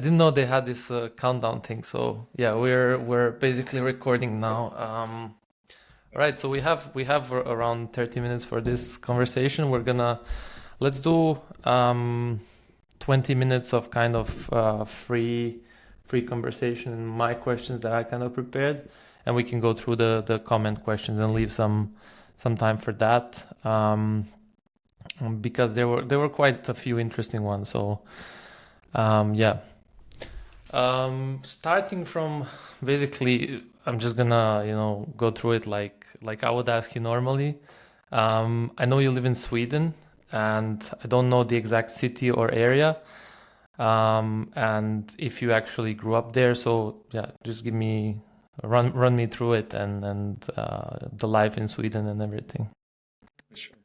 didn't know they had this countdown thing. So yeah, we're basically recording now. All right, so we have around 30 minutes for this conversation. Let's do 20 minutes of kind of free conversation and my questions that I kind of prepared, and we can go through the comment questions and leave some time for that. Because there were quite a few interesting ones. So yeah. Starting from basically, I'm just gonna, go through it like I would ask you normally. I know you live in Sweden, and I don't know the exact city or area, and if you actually grew up there. So yeah, just run me through it and the life in Sweden and everything. Sure.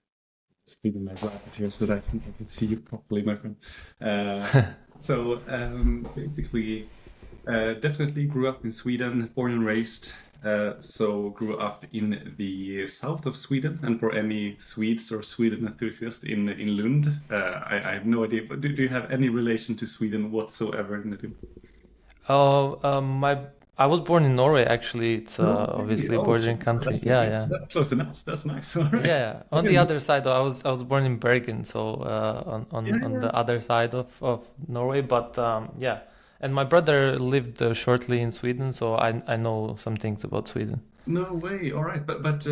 Speaking my glasses here so that I can see you properly, my friend. Basically, definitely grew up in Sweden, born and raised. So grew up in the south of Sweden, and for any Swedes or Sweden enthusiasts in Lund, I have no idea. But do you have any relation to Sweden whatsoever, Nedim? Oh, I was born in Norway actually. It's No way. obviously a Oh, bordering super. country. That's Yeah, okay. yeah. That's close enough. That's nice. All right. Yeah, on the Okay. other side, though, I was born in Bergen, so Yeah, on yeah. the other side of Norway. But yeah, and my brother lived shortly in Sweden, so I know some things about Sweden. No way. All right. But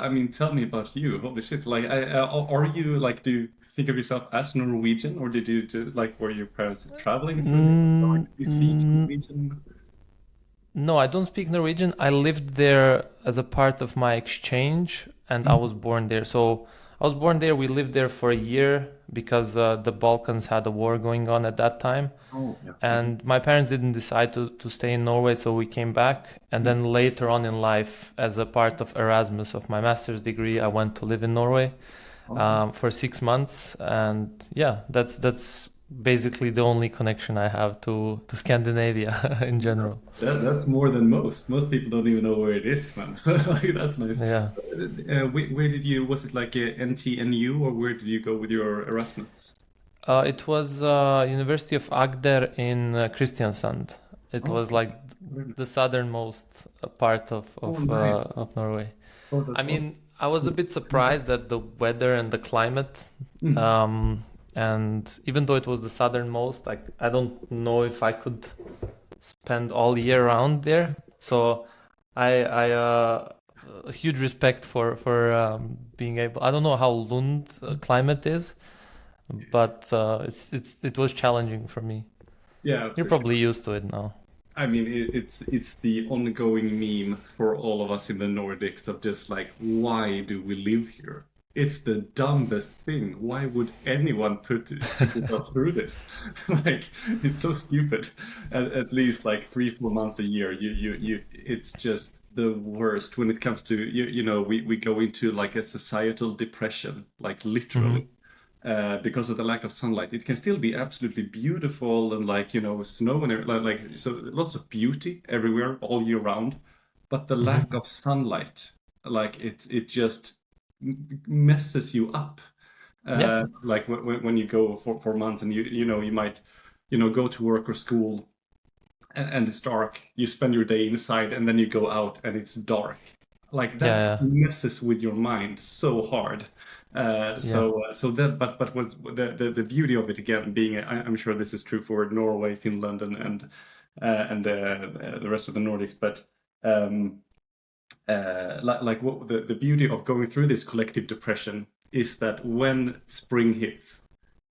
I mean, tell me about you. Holy shit. Like, are you like, do you think of yourself as Norwegian, or did you do like, were your parents traveling through here? Or, like, Mm, do you speak mm, Norwegian? no, I don't speak Norwegian. I lived there as a part of my exchange, and I was Mhm. born there. So I was born there. We lived there for a year because the Balkans had a war going on at that time. Oh, yeah. Mhm. And my parents didn't decide to stay in Norway, so we came back. And Mhm. then later on in life, as a part of Erasmus of my master's degree, I went to live in Norway Awesome. for 6 months. And yeah, that's basically the only connection I have to Scandinavia in general. That's more than most. Most people don't even know where it is, man. So like, that's nice. Yeah. Where did you, was it like a NTNU, or where did you go with your Erasmus? It was University of Agder in Kristiansand. It Oh, was like very nice. the southernmost part of Oh, of uh, nice. of Norway. Oh, I that's awesome. mean, I was a bit surprised at the weather and the climate. Mhm. And even though it was the southernmost, like I don't know if I could spend all year round there. So I a huge respect for being able. I don't know how Lund climate is, but it was challenging for me. Yeah, You're for probably sure. used to it now. I mean, it's the ongoing meme for all of us in the Nordics of just like, why do we live here? It's the dumbest thing. Why would anyone put yourself through this? Like, it's so stupid. At least like 3, 4 months a year, it's just the worst when it comes to we go into like a societal depression, like Hmm. literally because of the lack of sunlight. It can still be absolutely beautiful and like snow and like so lots of beauty everywhere all year round, but the lack Hmm. of sunlight, like it just messes you up. Yeah. Like when you go for months and you might go to work or school and it's dark. You spend your day inside and then you go out and it's dark. Like that Yeah. messes with your mind so hard. Yeah. So that but what's the beauty of it again being I'm sure this is true for Norway, Finland, and the rest of the Nordics, but um, like what the beauty of going through this collective depression is that when spring hits,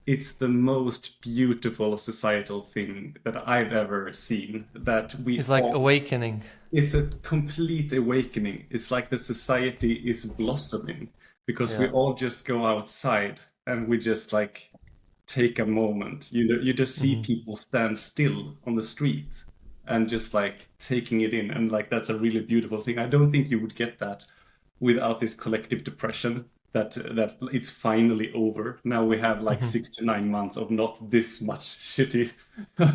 it's the most beautiful societal thing that I've ever seen. That we It's like all, awakening. it's a complete awakening. It's like the society is blossoming because we Yeah. all just go outside and we just like take a moment. You just see Hmm. people stand still on the street and just like taking it in, and like that's a really beautiful thing. I don't think you would get that without this collective depression. That it's finally over. Now we have like Hmm. 6 to 9 months of not this much shitty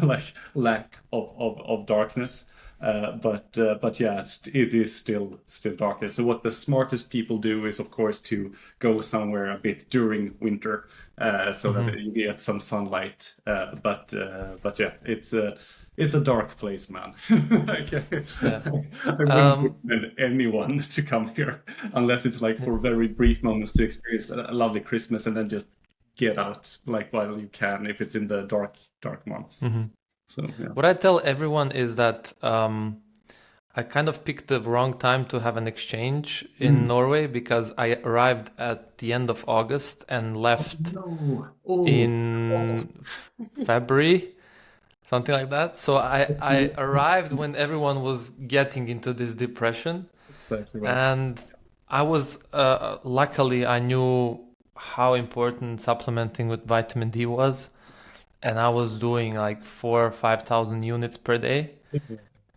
like lack of darkness. But yeah, it is still darker. So what the smartest people do is, of course, to go somewhere a bit during winter, so that you get some sunlight. But yeah, it's a dark place, man. Okay. Yeah. I wouldn't recommend anyone to come here unless it's like for very brief moments to experience a lovely Christmas and then just get out like while you can if it's in the dark months. So yeah. What I tell everyone is that I kind of picked the wrong time to have an exchange in Norway because I arrived at the end of August and left No. Oh, in February, something like that. So I arrived when everyone was getting into this depression, exactly right. and I was luckily I knew how important supplementing with vitamin D was, and I was doing like 4 or 5,000 units per day,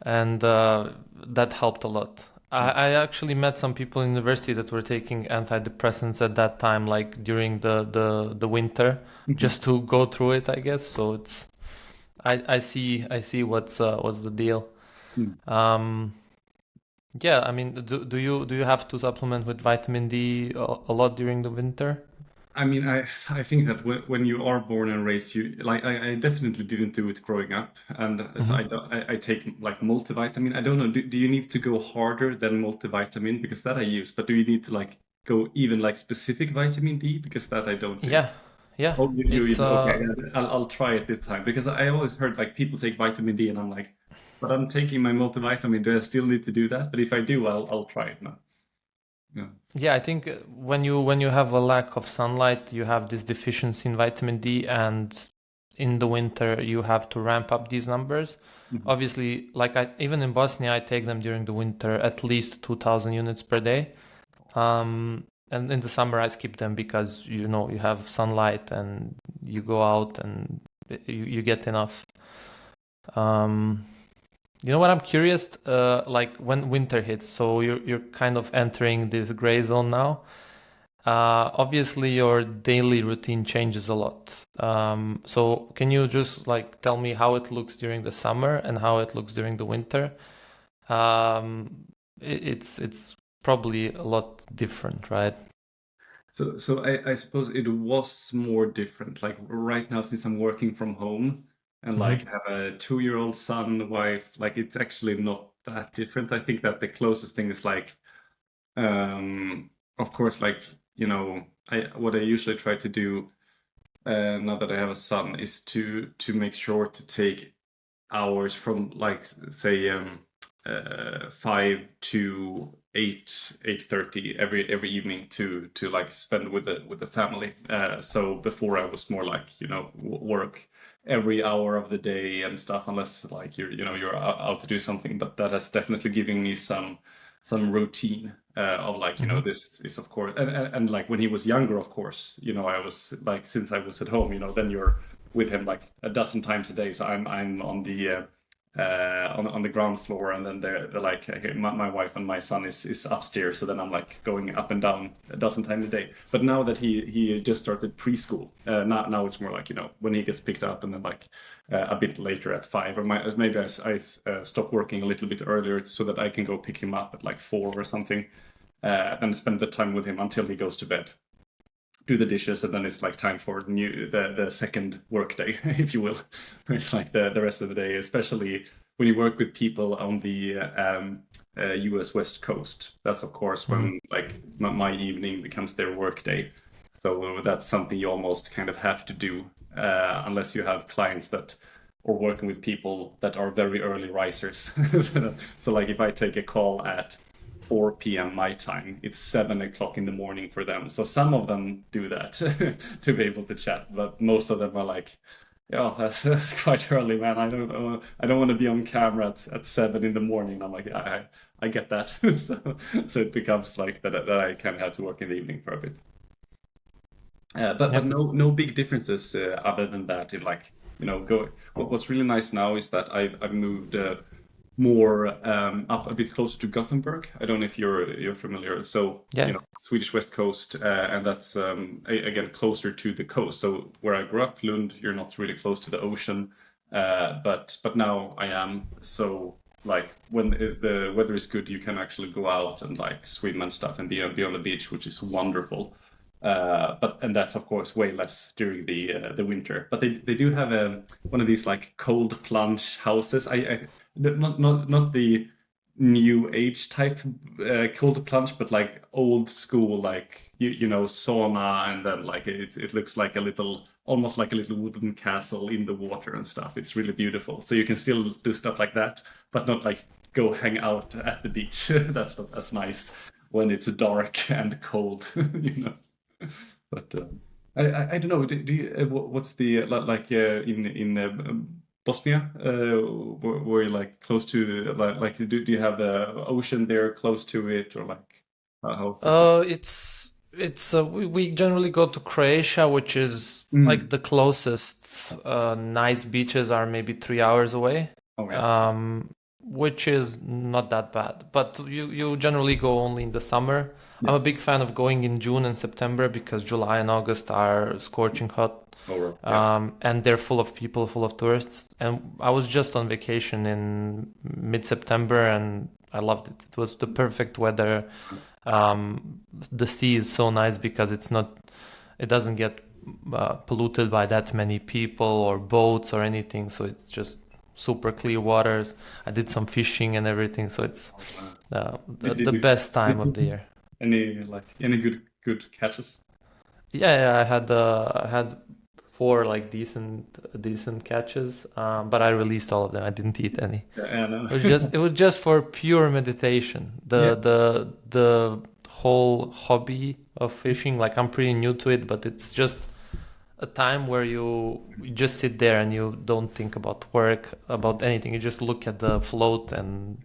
and that helped a lot. I actually met some people in university that were taking antidepressants at that time, like during the winter, just to go through it, I guess. So it's I see what's the deal. Yeah, I mean, do you have to supplement with vitamin D a lot during the winter? I mean, I think that when you are born and raised, you like I definitely didn't do it growing up, and so I take like multivitamin. I don't know. Do you need to go harder than multivitamin because that I use, but do you need to like go even like specific vitamin D because that I don't do. Yeah, Oh, it's okay. Yeah, I'll try it this time because I always heard like people take vitamin D, and I'm like, but I'm taking my multivitamin. Do I still need to do that? But if I do, I'll try it now. Yeah. Yeah, I think when you have a lack of sunlight, you have this deficiency in vitamin D, and in the winter you have to ramp up these numbers. Obviously, like even in Bosnia, I take them during the winter at least 2,000 units per day. And in the summer, I skip them because you have sunlight and you go out and you get enough. Um, You know what I'm curious, like when winter hits, so you're kind of entering this gray zone now. Obviously, your daily routine changes a lot. So can you just like tell me how it looks during the summer and how it looks during the winter? It's probably a lot different, right? So I suppose it was more different. Like right now, since I'm working from home and like Mm-hmm. have a 2-year-old son, wife, like it's actually not that different. I think that the closest thing is like, of course, like, I what I usually try to do now that I have a son is to make sure to take hours from like say 5 to 8:30 every evening to like spend with the family. So before I was more like work every hour of the day and stuff, unless like you're out to do something. But that has definitely given me some routine of like Mm-hmm. this is of course and like when he was younger, of course, I was like since I was at home, then you're with him like a dozen times a day. So I'm on the ground floor, and then they're like okay, my wife and my son is upstairs. So then I'm like going up and down a dozen times a day. But now that he just started preschool, now it's more like when he gets picked up, and then like a bit later at 5, or maybe I stop working a little bit earlier so that I can go pick him up at like 4 or something, and spend the time with him until he goes to bed, do the dishes, and then it's like time for the second work day, if you will. It's like the rest of the day, especially when you work with people on the US West Coast. That's of course Mm-hmm. when like my evening becomes their work day. So that's something you almost kind of have to do, unless you have clients that are working with people that are very early risers. So like if I take a call at 4 p.m. my time, it's 7 o'clock in the morning for them. So some of them do that to be able to chat, but most of them are like, yeah, that's quite early, man. I don't want to be on camera at 7 in the morning. I'm like, I get that. So it becomes like that I kind of have to work in the evening for a bit. But Yep. no big differences other than that. In like go. What's really nice now is that I've moved more up a bit closer to Gothenburg. I don't know if you're familiar. So Yeah. Swedish West Coast, and that's again closer to the coast. So where I grew up, Lund, you're not really close to the ocean, but now I am. So like when the weather is good, you can actually go out and like swim and stuff and be on the beach, which is wonderful. And that's of course way less during the winter. But they do have one of these like cold plunge houses. Not the new age type cold plunge, but like old school, like you know, sauna, and then like it looks like a little, almost like a little wooden castle in the water and stuff. It's really beautiful. So you can still do stuff like that, but not like go hang out at the beach. That's not as nice when it's dark and cold, you know. But I don't know. Do you what's the like in Bosnia? Were you like close to like do you have the ocean there close to it, or like how's it? We generally go to Croatia, which is like the closest. Nice beaches are maybe 3 hours away. Oh yeah. Which is not that bad. But you generally go only in the summer. Yeah. I'm a big fan of going in June and September because July and August are scorching hot. Oh, right. Yeah. And they're full of people, full of tourists. And I was just on vacation in mid-September and I loved it. It was the perfect weather. The sea is so nice because it doesn't get polluted by that many people or boats or anything. So it's just super clear waters. I did some fishing and everything, so it's the best time of the year. Any good catches? Yeah, I had four like decent catches, but I released all of them. I didn't eat any. Yeah, no. It was just for pure meditation. The whole hobby of fishing, like I'm pretty new to it, but it's just a time where you just sit there and you don't think about work, about anything. You just look at the float and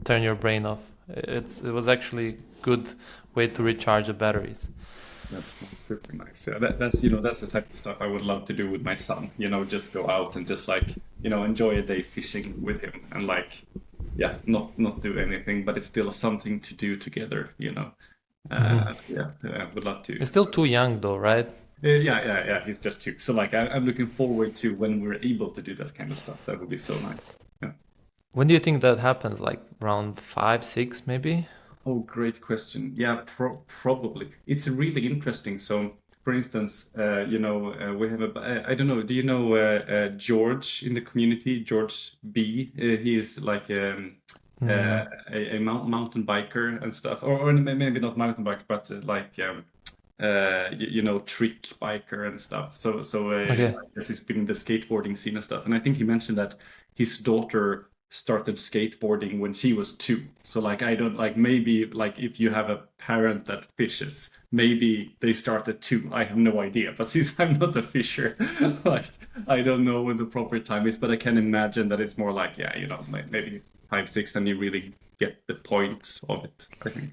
turn your brain off. It was actually good way to recharge the batteries. That's super nice. Yeah, that's that's the type of stuff I would love to do with my son. Just go out and just like enjoy a day fishing with him, and like not do anything, but it's still something to do together. Yeah, I would love to. It's still too young though, right? Yeah. He's just 2, so like I'm looking forward to when we're able to do that kind of stuff. That would be so nice. Yeah. When do you think that happens? Like around 5, 6, maybe? Oh, great question. Yeah, probably. It's really interesting. So, for instance, we have I don't know. Do you know George in the community? George B. He is like No. a mountain biker and stuff, or maybe not mountain biker, but like trick biker and stuff. So Okay. I guess he's been in the skateboarding scene and stuff. And I think he mentioned that his daughter started skateboarding when she was 2. So like I don't like, maybe like if you have a parent that fishes, maybe they start at 2. I have no idea. But since I'm not a fisher, like I don't know when the proper time is. But I can imagine that it's more like maybe 5, 6, then you really get the point of it, I think.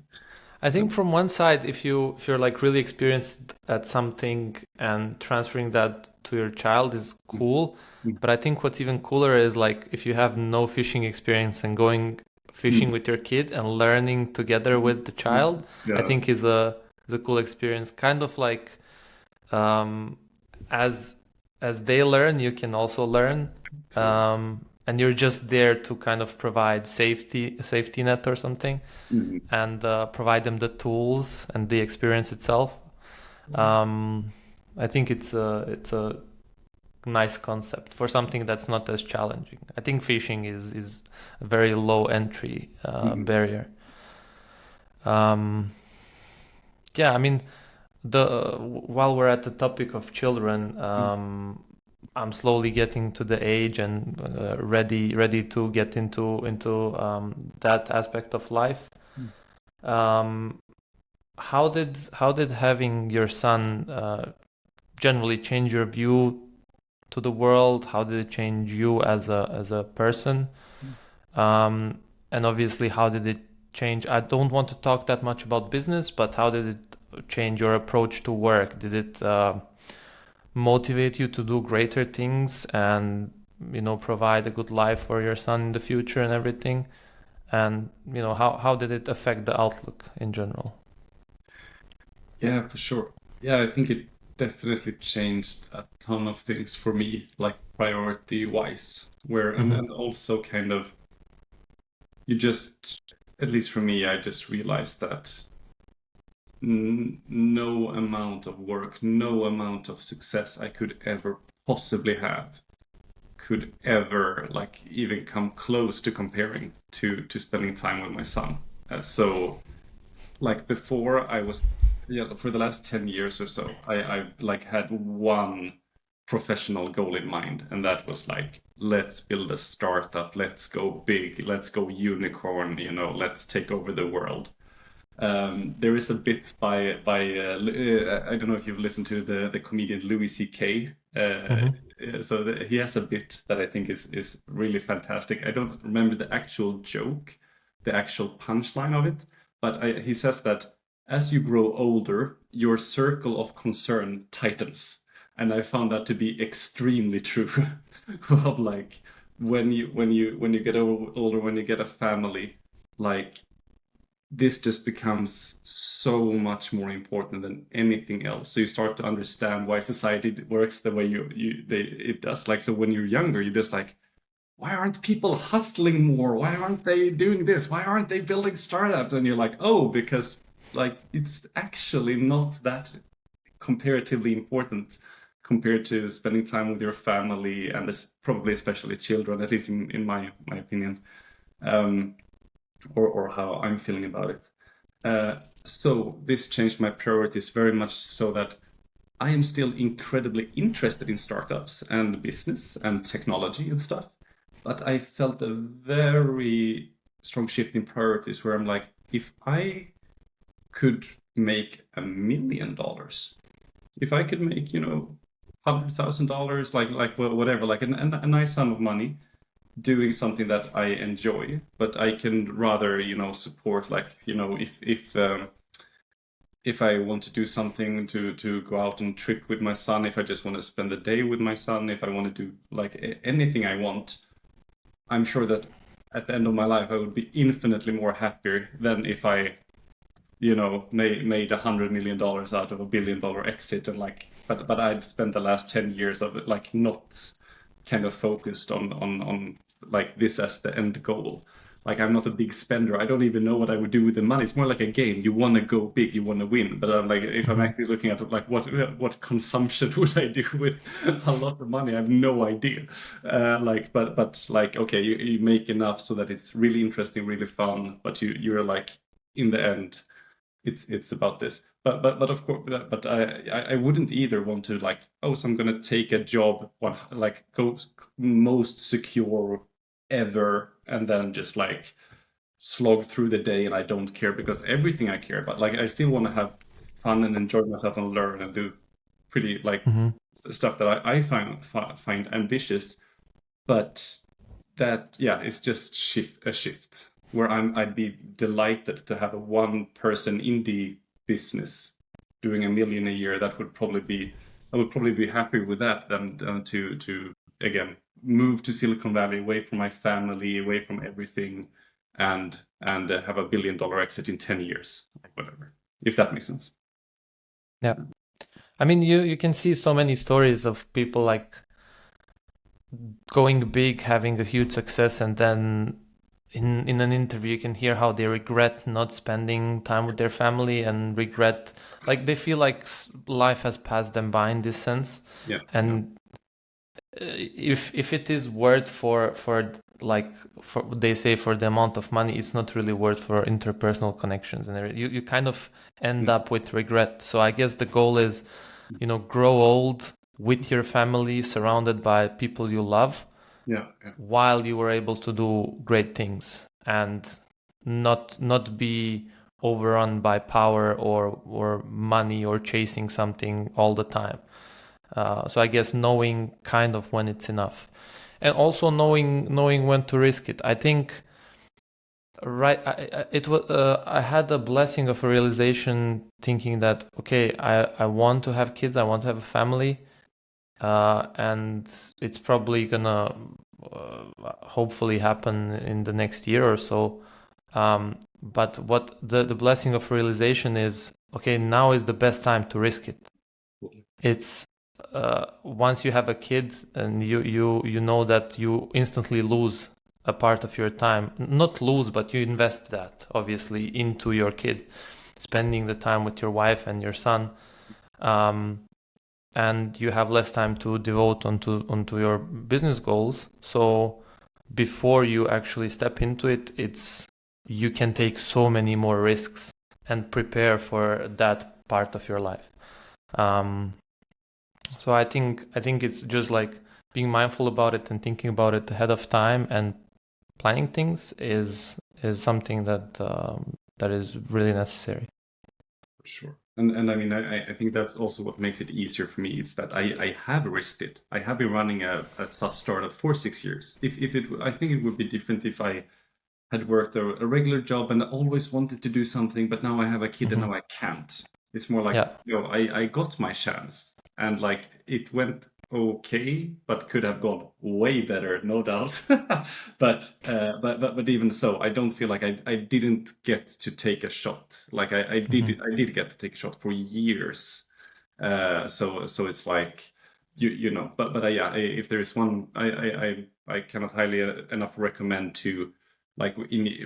I think from one side, if you're like really experienced at something and transferring that to your child is cool. But I think what's even cooler is like if you have no fishing experience and going fishing with your kid and learning together with the child, I think is a cool experience. Kind of like as they learn, you can also learn. And you're just there to kind of provide safety net or something, and provide them the tools and the experience itself. I think it's a nice concept for something that's not as challenging. I think fishing is a very low entry barrier. Yeah, I mean, while we're at the topic of children, I'm slowly getting to the age and ready to get into that aspect of life. How did having your son generally change your view to the world? How did it change you as a person? And obviously, how did it change? I don't want to talk that much about business, but how did it change your approach to work? Did it motivate you to do greater things and provide a good life for your son in the future and everything? And how did it affect the outlook in general? Yeah, for sure. Yeah, I think it definitely changed a ton of things for me, like priority wise, where and also kind of you just, at least for me, I just realized that no amount of work, no amount of success I could ever possibly have could ever like even come close to comparing to spending time with my son. So like before I was, yeah, for the last 10 years or so, I like had one professional goal in mind, and that was like, let's build a startup, let's go big, let's go unicorn, you know, let's take over the world. There is a bit by I don't know if you've listened to the comedian Louis C.K. Mm-hmm. He has a bit that I think is really fantastic. I don't remember the actual joke, the actual punchline of it, but he says that as you grow older, your circle of concern tightens, and I found that to be extremely true. Of like when you get older, when you get a family, like this just becomes so much more important than anything else. So you start to understand why society works the way it does. Like, so when you're younger, you're just like, why aren't people hustling more? Why aren't they doing this? Why aren't they building startups? And you're like, oh, because like it's actually not that comparatively important compared to spending time with your family and probably especially children, at least in my opinion. Um, or how I'm feeling about it. So this changed my priorities very much so that I am still incredibly interested in startups and business and technology and stuff. But I felt a very strong shift in priorities where I'm like, if I could make $1 million, if I could make, $100,000, like whatever, like a nice sum of money, doing something that I enjoy, but I can rather, support, like, if I want to do something to go out on trip with my son, if I just want to spend the day with my son, if I want to do like anything I want, I'm sure that at the end of my life I would be infinitely more happier than if I, made $100 million out of $1 billion exit, and like, but I'd spent the last 10 years of it like not kind of focused on like this as the end goal. Like, I'm not a big spender. I don't even know what I would do with the money. It's more like a game. You want to go big, you want to win. But I'm like, if I'm Mm-hmm. actually looking at like what consumption would I do with a lot of money, I have no idea. But like, okay, you make enough so that it's really interesting, really fun. But you're like, in the end, it's about this. But of course, but I wouldn't either want to like, oh, so I'm gonna take a job, like go most secure ever, and then just like slog through the day and I don't care, because everything I care about, like I still want to have fun and enjoy myself and learn and do pretty like Mm-hmm. stuff that I find ambitious, but that, yeah, it's just a shift where I'd be delighted to have a one person indie business doing $1 million a year. I would probably be happy with that than to again move to Silicon Valley, away from my family, away from everything, and have $1 billion exit in 10 years, like whatever, if that makes sense. Yeah. I mean, you can see so many stories of people like going big, having a huge success, and then in an interview you can hear how they regret not spending time with their family, and regret, like they feel like life has passed them by in this sense. Yeah, And if it is worth for like, for they say, for the amount of money, it's not really worth for interpersonal connections, and you kind of end up with regret. So I guess the goal is, grow old with your family, surrounded by people you love, yeah, while you were able to do great things, and not be overrun by power or money, or chasing something all the time. So I guess knowing kind of when it's enough, and also knowing when to risk it. I think, right, I had a blessing of a realization, thinking that, okay, I want to have kids, I want to have a family, and it's probably gonna hopefully happen in the next year or so. But what the blessing of realization is, okay, now is the best time to risk it. It's once you have a kid, and you know that you instantly lose a part of your time, not lose, but you invest that obviously into your kid, spending the time with your wife and your son, and you have less time to devote onto your business goals. So before you actually step into it, you can take so many more risks and prepare for that part of your life. So I think it's just like being mindful about it and thinking about it ahead of time and planning things is something that is really necessary. For sure. And I mean, I think that's also what makes it easier for me. It's that I have risked it. I have been running a SaaS startup for 6 years. I think it would be different if I had worked a regular job and always wanted to do something, but now I have a kid and now I can't. It's more like, I got my chance and like it went okay, but could have gone way better, no doubt. But even so, I don't feel like I didn't get to take a shot. Like I did get to take a shot for years. So it's like you know, but yeah, if there is one, I cannot highly enough recommend to, like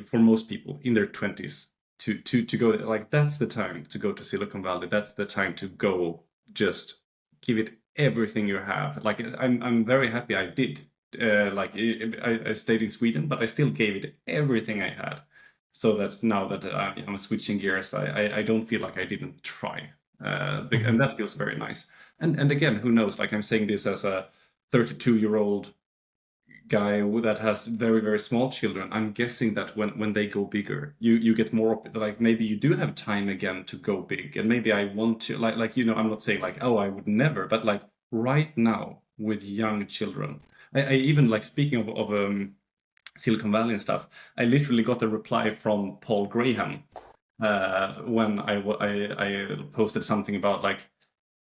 for most people in their 20s to go, like that's the time to go to Silicon Valley. That's the time to go, just give it everything you have. Like I'm very happy I did. Like I stayed in Sweden, but I still gave it everything I had. So that now that I'm switching gears, I don't feel like I didn't try. And that feels very nice. And again, who knows? Like I'm saying this as a 32-year-old guy that has very, very small children. I'm guessing that when they go bigger, you get more, like maybe you do have time again to go big, and maybe I want to, like you know, I'm not saying like, oh, I would never, but like right now with young children, I even, like, speaking of Silicon Valley and stuff, I literally got a reply from Paul Graham when I posted something about like,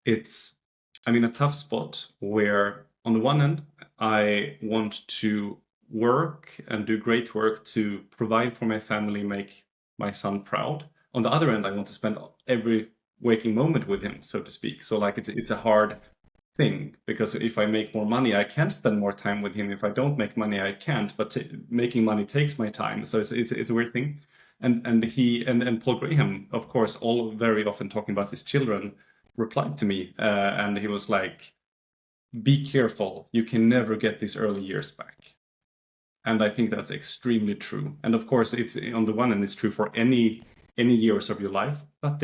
I'm in a tough spot where on the one hand, I want to work and do great work to provide for my family, make my son proud. On the other end, I want to spend every waking moment with him, so to speak. So like it's a hard thing, because if I make more money, I can spend more time with him. If I don't make money, I can't. But making money takes my time, so it's a weird thing. And Paul Graham, of course, all very often talking about his children, replied to me, and he was like, be careful, you can never get these early years back. And I think that's extremely true. And of course, it's on the one hand, it's true for any years of your life, but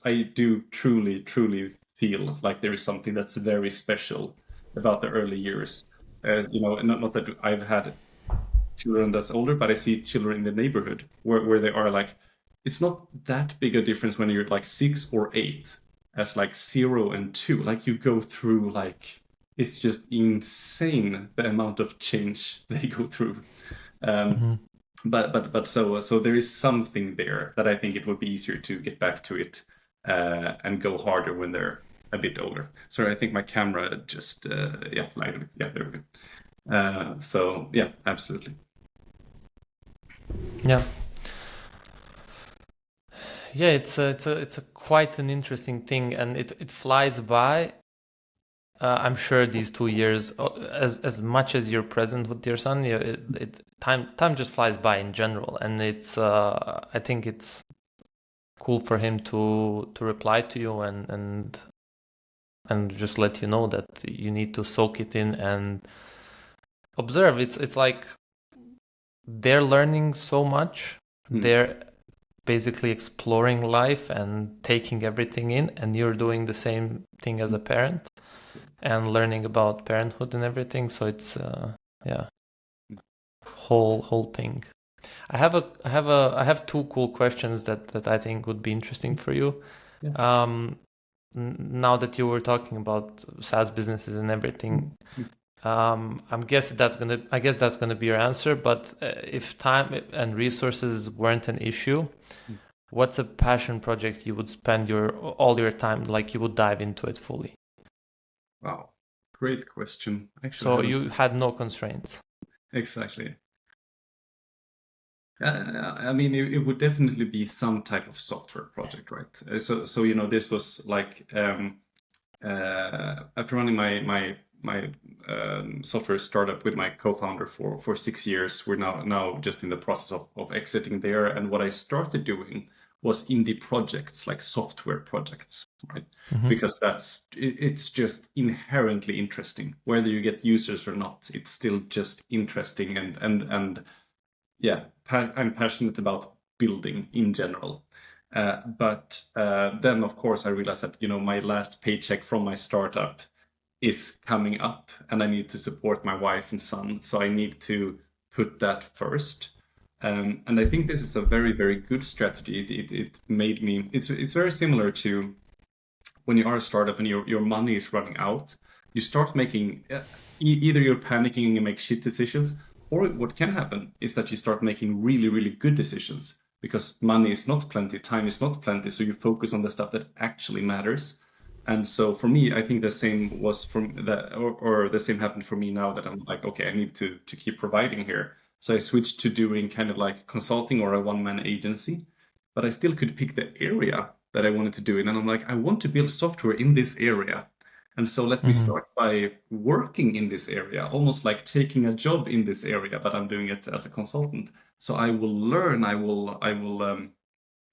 I do truly feel like there is something that's very special about the early years. You know, not that I've had children that's older, but I see children in the neighborhood where they are like, it's not that big a difference when you're like 6 or 8 as like 0 and 2. Like you go through, like, it's just insane the amount of change they go through. But so there is something there that I think it would be easier to get back to it and go harder when they're a bit older. Sorry, I think my camera just lagged. Yeah, there we go. So yeah, absolutely. Yeah. Yeah, it's a quite an interesting thing, and it flies by. I'm sure these 2 years, as much as you're present with your son, time just flies by in general, and it's I think it's cool for him to reply to you and just let you know that you need to soak it in and observe. It's like they're learning so much. They're basically exploring life and taking everything in, and you're doing the same thing as a parent and learning about parenthood and everything. So it's whole thing. I have 2 cool questions that I think would be interesting for you. Yeah. Now that you were talking about SaaS businesses and everything, I guess that's gonna be your answer. But if time and resources weren't an issue, what's a passion project you would spend all your time, like you would dive into it fully? Wow, great question. Actually, So you had no constraints. Exactly. I mean, it would definitely be some type of software project, right? So you know, this was like after running my software startup with my co-founder for 6 years. We're now just in the process of exiting there. And what I started doing was indie projects, like software projects, right? Because it's just inherently interesting. Whether you get users or not, it's still just interesting. And yeah, I'm passionate about building in general. But then, of course, I realized that, my last paycheck from my startup is coming up and I need to support my wife and son. So I need to put that first. And I think this is a very, very good strategy. It made me, it's very similar to when you are a startup and your money is running out, you start making, either you're panicking and make shit decisions, or what can happen is that you start making really, really good decisions because money is not plenty, time is not plenty. So you focus on the stuff that actually matters. And so for me, I think the same was from that, or the same happened for me now that I'm like, okay, I need to keep providing here. So I switched to doing kind of like consulting or a one-man agency, but I still could pick the area that I wanted to do it. And I'm like, I want to build software in this area. And so let me start by working in this area, almost like taking a job in this area, but I'm doing it as a consultant. So I will learn, I will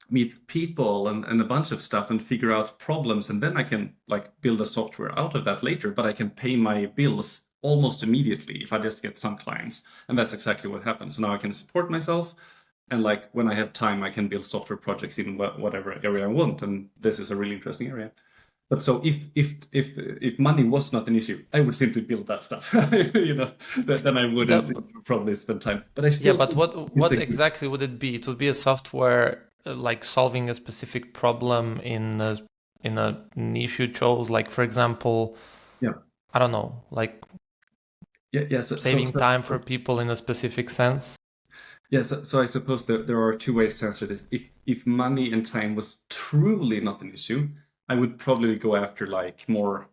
meet people and a bunch of stuff and figure out problems. And then I can like build a software out of that later, but I can pay my bills almost immediately if I just get some clients. And that's exactly what happens. So now I can support myself. And like when I have time, I can build software projects in whatever area I want. And this is a really interesting area. But so if money was not an issue, I would simply build that stuff. Then I wouldn't probably spend time. But I still but what exactly would it be? It would be a software like solving a specific problem in a niche you chose. Like for example, I don't know, like saving time for people in a specific sense. So I suppose there are two ways to answer this. If money and time was truly not an issue, I would probably go after like more,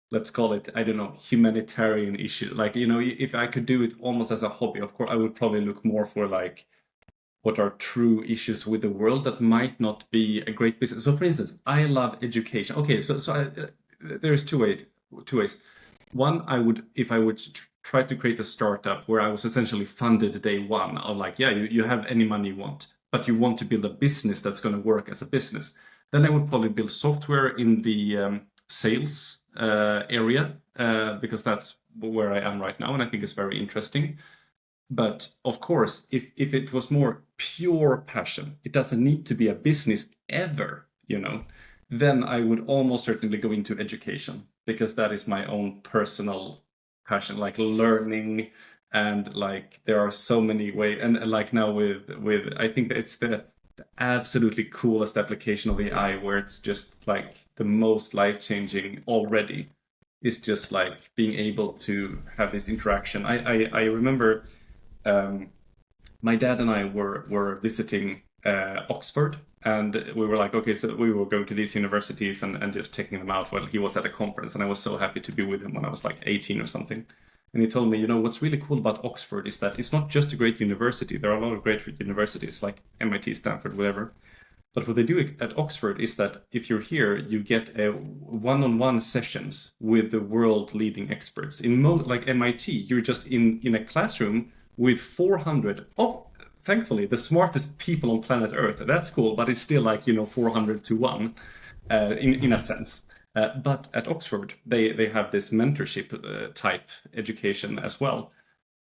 let's call it, I don't know, humanitarian issue. Like, if I could do it almost as a hobby, of course, I would probably look more for like what are true issues with the world that might not be a great business. So for instance, I love education. Okay, there's two ways. One, if I would try to create a startup where I was essentially funded day one, of like, you have any money you want, but you want to build a business that's going to work as a business. Then I would probably build software in the sales area because that's where I am right now, and I think it's very interesting. But of course, if it was more pure passion, it doesn't need to be a business ever, then I would almost certainly go into education because that is my own personal passion, like learning, and like there are so many ways. And like now with I think that it's the absolutely coolest application of AI where it's just like the most life-changing already is just like being able to have this interaction. I remember my dad and I were visiting Oxford, and we were like, okay, so we were going to these universities and just taking them out while he was at a conference, and I was so happy to be with him when I was like 18 or something. And he told me, what's really cool about Oxford is that it's not just a great university. There are a lot of great universities like MIT, Stanford, whatever. But what they do at Oxford is that if you're here, you get a one-on-one sessions with the world-leading experts. Like MIT, you're just in a classroom with 400, thankfully, the smartest people on planet Earth. That's cool, but it's still like, 400 to 1 in a sense. But at Oxford, they have this mentorship type education as well.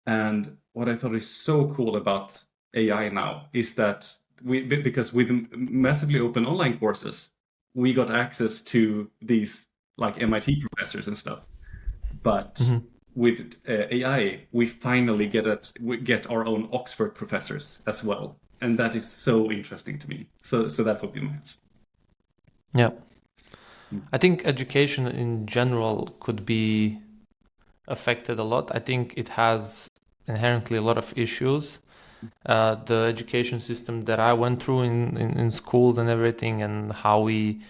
And what I thought is so cool about AI now is that because with massively open online courses, we got access to these like MIT professors and stuff. But with AI, we finally get our own Oxford professors as well. And that is so interesting to me. So that would be my answer. Yeah. I think education in general could be affected a lot. I think it has inherently a lot of issues. The education system that I went through in schools and everything, and how we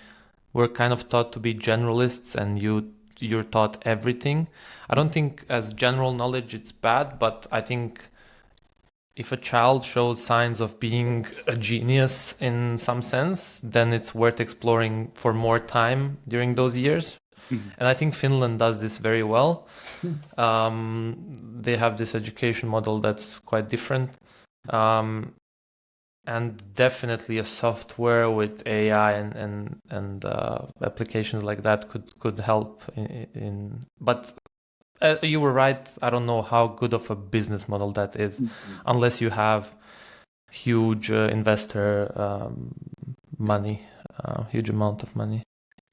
were kind of taught to be generalists, and you're taught everything. I don't think as general knowledge it's bad, but I think if a child shows signs of being a genius in some sense, then it's worth exploring for more time during those years. And I think Finland does this very well. Yes. They have this education model that's quite different. And definitely a software with AI and applications like that could help but you were right. I don't know how good of a business model that is, unless you have huge investor money, huge amount of money.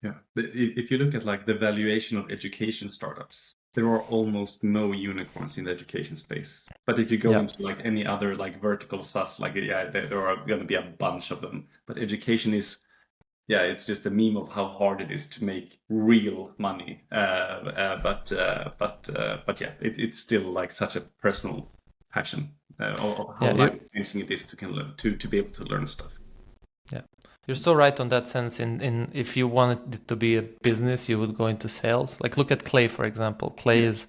Yeah. If you look at like the valuation of education startups, there are almost no unicorns in the education space. But if you go into like any other like vertical SaaS, like there are going to be a bunch of them. But education is, it's just a meme of how hard it is to make real money. But yeah, it's still like such a personal passion of how life-changing it is to be able to learn stuff. Yeah, you're so right on that sense. In if you want it to be a business, you would go into sales. Like look at Clay, for example. Clay is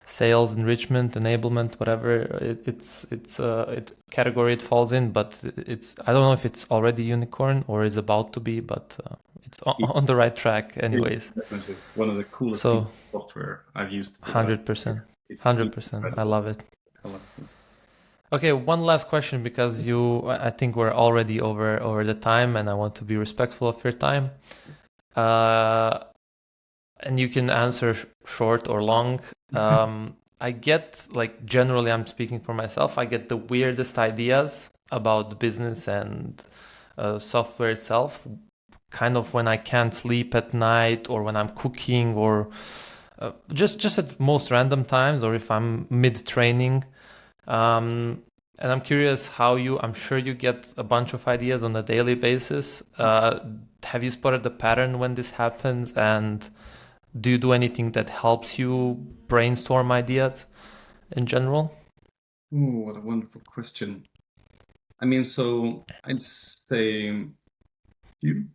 sales, enrichment, enablement, whatever it's category it falls in. But I don't know if it's already unicorn or is about to be, but it's on the right track, anyways. Definitely, it's one of the coolest pieces of software I've used. 100%, 100%. I love it. Okay, one last question, because I think we're already over the time, and I want to be respectful of your time. And you can answer short or long. I get, like, generally, I'm speaking for myself, I get the weirdest ideas about the business and software itself, kind of when I can't sleep at night, or when I'm cooking, or just at most random times, or if I'm mid-training. And I'm curious I'm sure you get a bunch of ideas on a daily basis. Have you spotted the pattern when this happens? And do you do anything that helps you brainstorm ideas in general? Oh, what a wonderful question. I mean, so I'd say a few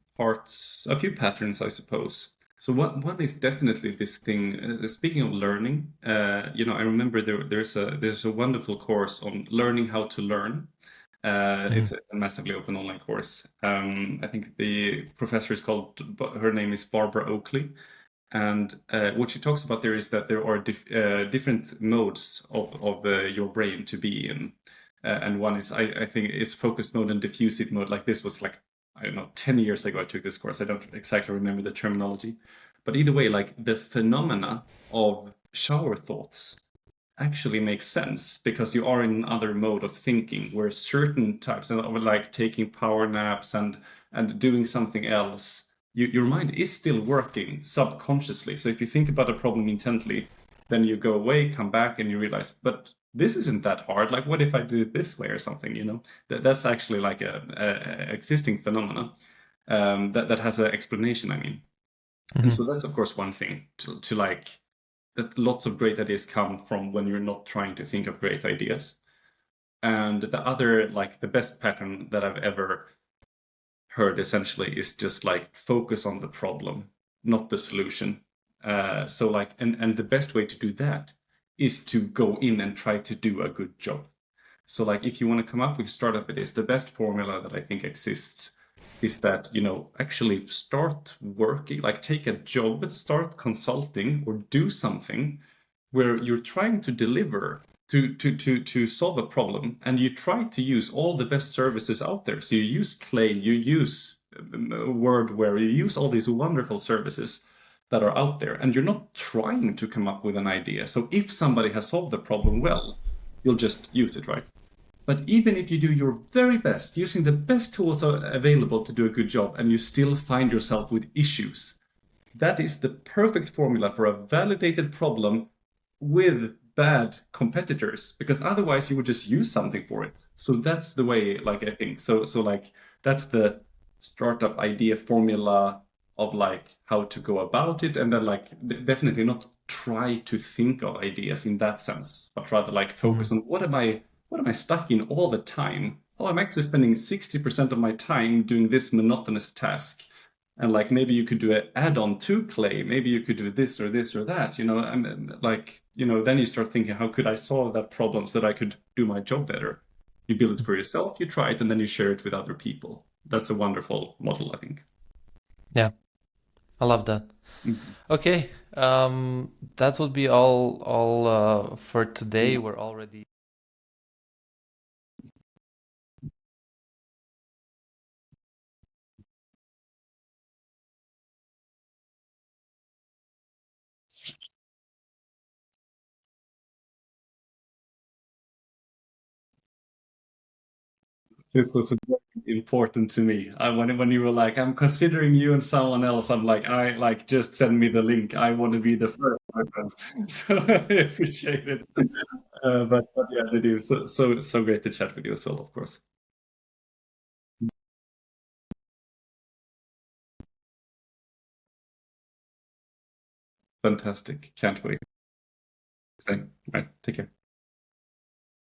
patterns, I suppose. So one is definitely this thing. Speaking of learning, I remember there's a wonderful course on learning how to learn. It's a massively open online course. I think the professor her name is Barbara Oakley, and what she talks about there is that there are different modes of your brain to be in, and one is I think is focused mode and diffusive mode. Like this was like, I don't know, 10 years ago I took this course. I don't exactly remember the terminology. But either way, like the phenomena of shower thoughts actually makes sense, because you are in another mode of thinking, where certain types of, like taking power naps and doing something else, your mind is still working subconsciously. So if you think about a problem intently, then you go away, come back, and you realize, but this isn't that hard. Like, what if I do it this way or something? That's actually like a existing phenomena that has an explanation, I mean. And so that's, of course, one thing to like, that lots of great ideas come from when you're not trying to think of great ideas. And the other, like the best pattern that I've ever heard essentially is just like focus on the problem, not the solution. So like, and the best way to do that is to go in and try to do a good job. So like, if you want to come up with startup ideas, the best formula that I think exists is that, actually start working, like take a job, start consulting or do something where you're trying to deliver to solve a problem, and you try to use all the best services out there. So you use Clay, you use Wordware, you use all these wonderful services that are out there, and you're not trying to come up with an idea. So if somebody has solved the problem well, you'll just use it, right? But even if you do your very best, using the best tools available to do a good job, and you still find yourself with issues, that is the perfect formula for a validated problem with bad competitors, because otherwise you would just use something for it. So that's the way, like, I think. So like, that's the startup idea formula of like how to go about it. And then like, definitely not try to think of ideas in that sense, but rather like focus on what am I stuck in all the time? Oh, I'm actually spending 60% of my time doing this monotonous task. And like, maybe you could do an add-on to Clay. Maybe you could do this or that, and like, then you start thinking, how could I solve that problem so that I could do my job better? You build it for yourself, you try it, and then you share it with other people. That's a wonderful model, I think. Yeah, I love that. Mhm. Okay, that would be all for today. We're already This was very important to me. When you were like, I'm considering you and someone else, I'm like, I like just send me the link. I want to be the first person. So I appreciate it. But yeah, they do. So great to chat with you as well, of course. Fantastic. Can't wait. Same. Right. Take care.